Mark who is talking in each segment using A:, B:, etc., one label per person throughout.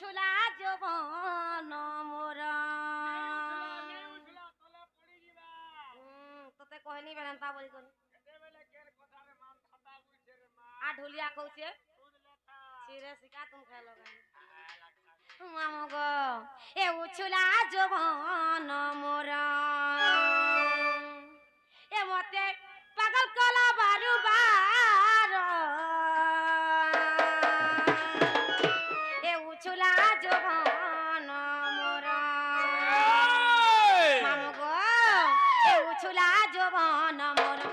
A: উছলা যৌবন মোরা তোতে কহনি বেলেন্তা বলি কোন आ ढोलिया कहूचे सिरे सिका तुम खा लगा मामगो ए उछुला जवान मोरा ए मते पागल कला बारू बार ए उछुला जवान मोरा मामगो ए उछुला जवान मोरा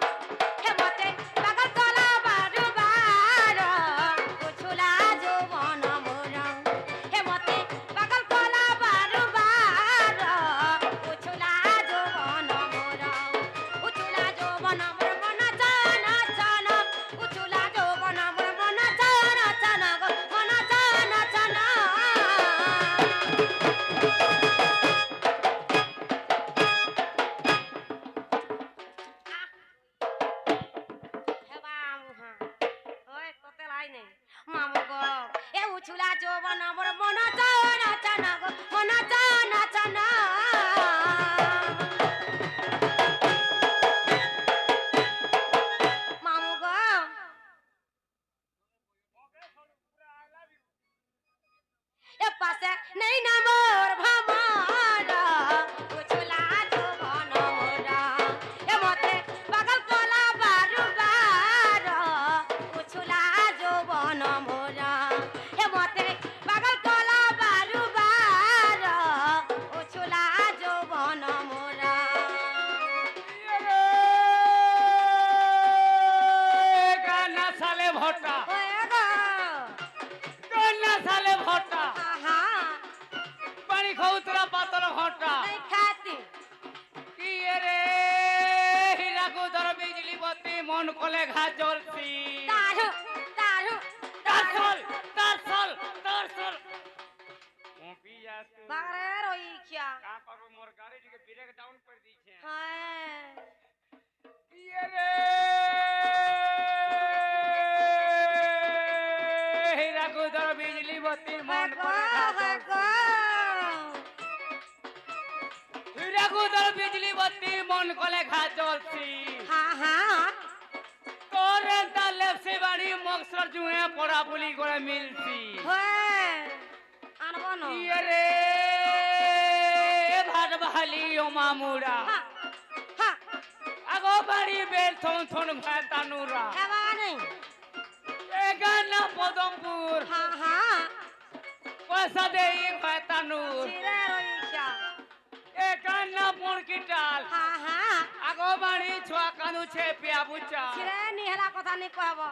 A: ए मते पागल कला नहीं ना मोर भमारा उछला जवान मोरा ए मते पागल कोला बारू बार उछला जवान मोरा ए मते पागल कोला बारू बार उछला जवान मोरा
B: गाना साले भोटा गाना साले भोटा खौतरा पातल घंटा
A: नहीं खाती
B: की रे हीरा को दर बिजली बत्ती मन कोले घा जलती
A: तारू तारू
B: तरसल ओपी जाती
A: बागरे रोई क्या
B: का करू मोर गाड़ी के ब्रेक डाउन कर दी छे
A: हां
B: की रे हीरा को दर बिजली बत्ती मन कोले घा गुदर बिजली बत्ती मन कोले खा चलती
A: हां हां
B: तोरे ताले से बड़ी मक्सर जुए पड़ा पुली करे मिलती
A: होए आनबो न
B: ये रे भाट बहाली ओ मामुरा
A: हां
B: आगो बड़ी बेल थोन थोन भाई तानुरा
A: हेबा नहीं
B: ए गाना पदमपुर
A: हां हां
B: पैसा दे भाई तानुर
A: सिरे रोई क्या
B: ए गाना पोन किटाल
A: हां हां
B: आगो बड़ी छुआ कानु छे पिया बुचा
A: सिरे निहला কথা नहीं कहबो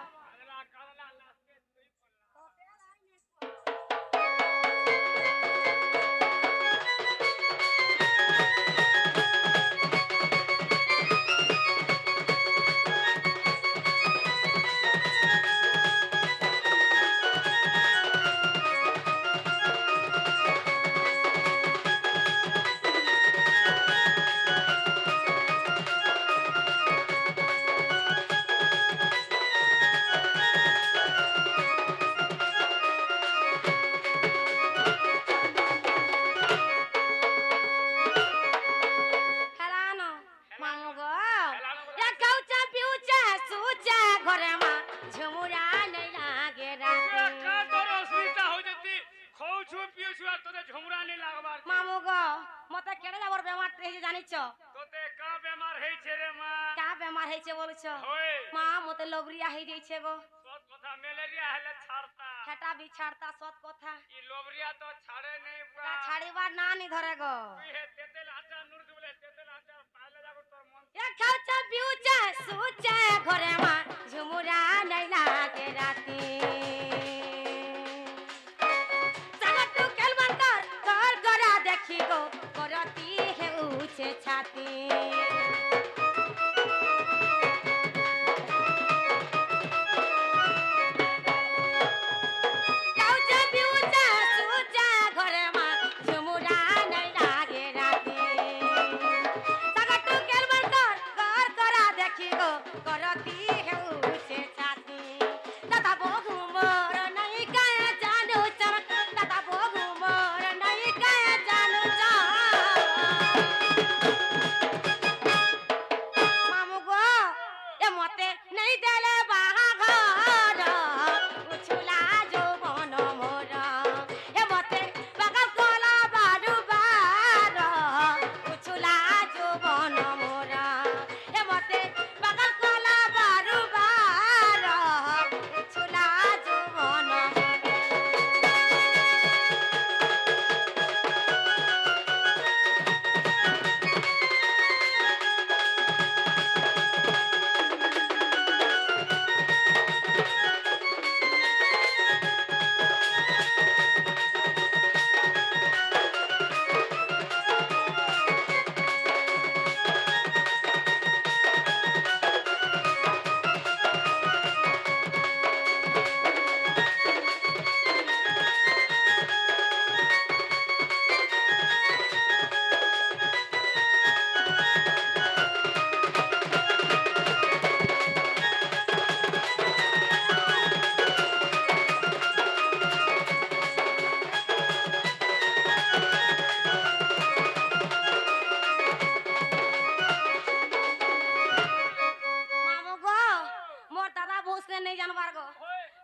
A: मते केडे जाबर बेमार रही जानिछ
B: तोते का बेमार है छे रे मां
A: का बेमार है छे बोलछ
B: होय
A: मां मते लोबरिया है जाई छे गो
B: सत कथा मलेरिया हेले छाड़ता
A: हेटा भी छाड़ता सत कथा
B: ई लोबरिया तो छाड़े नहीं
A: का छाड़ीबा ना नी धरे गो
B: ई हे तेतेल आचा नूर दुबले तेतेल आचा पाले जागो तोर मन
A: ए खाचा बिउचा सुचा घरे मां झुमुरा नहीं लागे राती चला तू केलबन कर करा देखी गो करती है ऊंचे छाती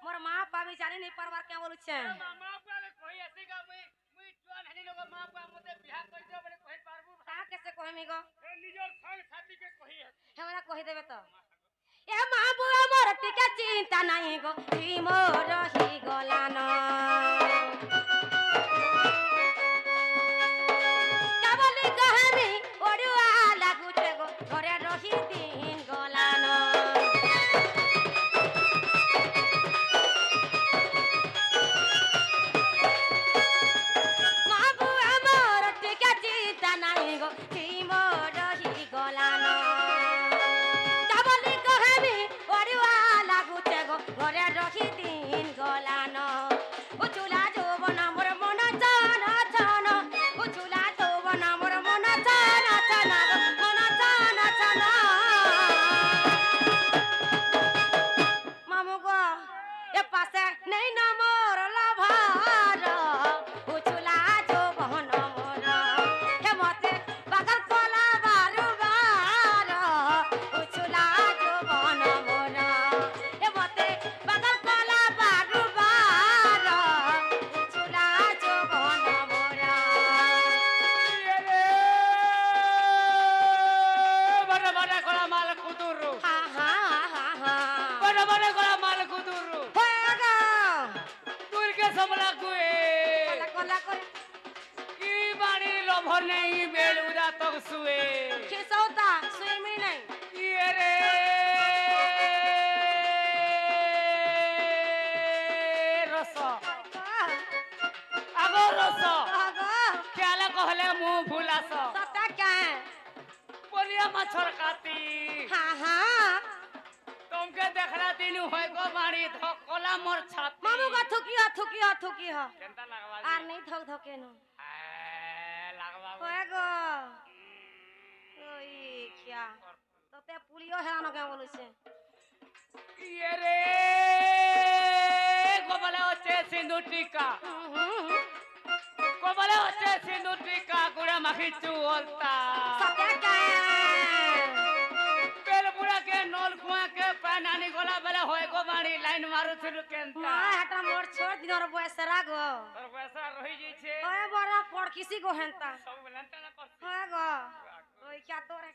A: मोर माँ पावी जानी नहीं परवार क्या बोलू छे
B: मामा पाले कोई ऐसी का मुई जुआन हनी लोग मां पा मते बियाह कर दियो बड़े कोई पारबू
A: ता कैसे कहमी गो
B: ए निजर संग साथी के कही है
A: हमरा कहि देबे तो ए माँ बुआ मोर टिका चिंता नहीं गो ई मोर ही गलान काबली कहमी ओडुआ लागु छे गो घरे रही दिन गलान माँ बुआ मोर टिका चिंता नहीं गो ई मोर ही गलान काबली कहमी ओडुआ लागु छे गो घरे रही दिन गलान उचुला जोबन मोर मन चान चान उचुला जोबन मोर मन चान चान मन चान चान मामू गो ए पासे नहीं न मोर लभार उचुला जोबन मोर हे मते बगल कोला बारू बार उचुला जोबन मोर हे मते बगल कोला बारू बार उचुला जोबन मोर
B: ये रे बड़ा बड़ा कोला माल कुदुरु
A: हा हा हा हा
B: बड़ा बड़ा कोला माल कुदुरु
A: होएगा
B: तुर के समला कुए
A: कोला कोला कोला
B: की बाणी लोभ नहीं बेलुदा तक सुए
A: खिसौता स्विमिंग नहीं
B: ये रे रस आगो रस
A: आगो
B: ख्याल कहले मुंह भूलास
A: सता क्या है
B: बोलिया मच्छर काती
A: हाँ हाँ
B: तुमके देखला दिन होय गो बाणी धकला मोर छाती
A: मामू का थुकी हो
B: केंता लगवा
A: आर नहीं थक थके नो
B: लगवा
A: होएगो ओई क्या तो ते पुलियो है ना क्या बोलू छे
B: ये रे गोबले होचे सिंदूर टीका गोबले होचे सिंदूर टीका गुड़ा माखी चुलता
A: सता क्या है
B: बेल बुड़ा के नोल कुआ के पानानी गोला बेले होय गो बाणी लाइन मारू छिलु केंता
A: माँ हटा मोर छोड़ दिनर बयसरा गो
B: तोर पैसा रही जी छे
A: ओए बड़ा पड़ किसी को हेंता
B: सब लंटा ना पर
A: होएगो ओई क्या तोरे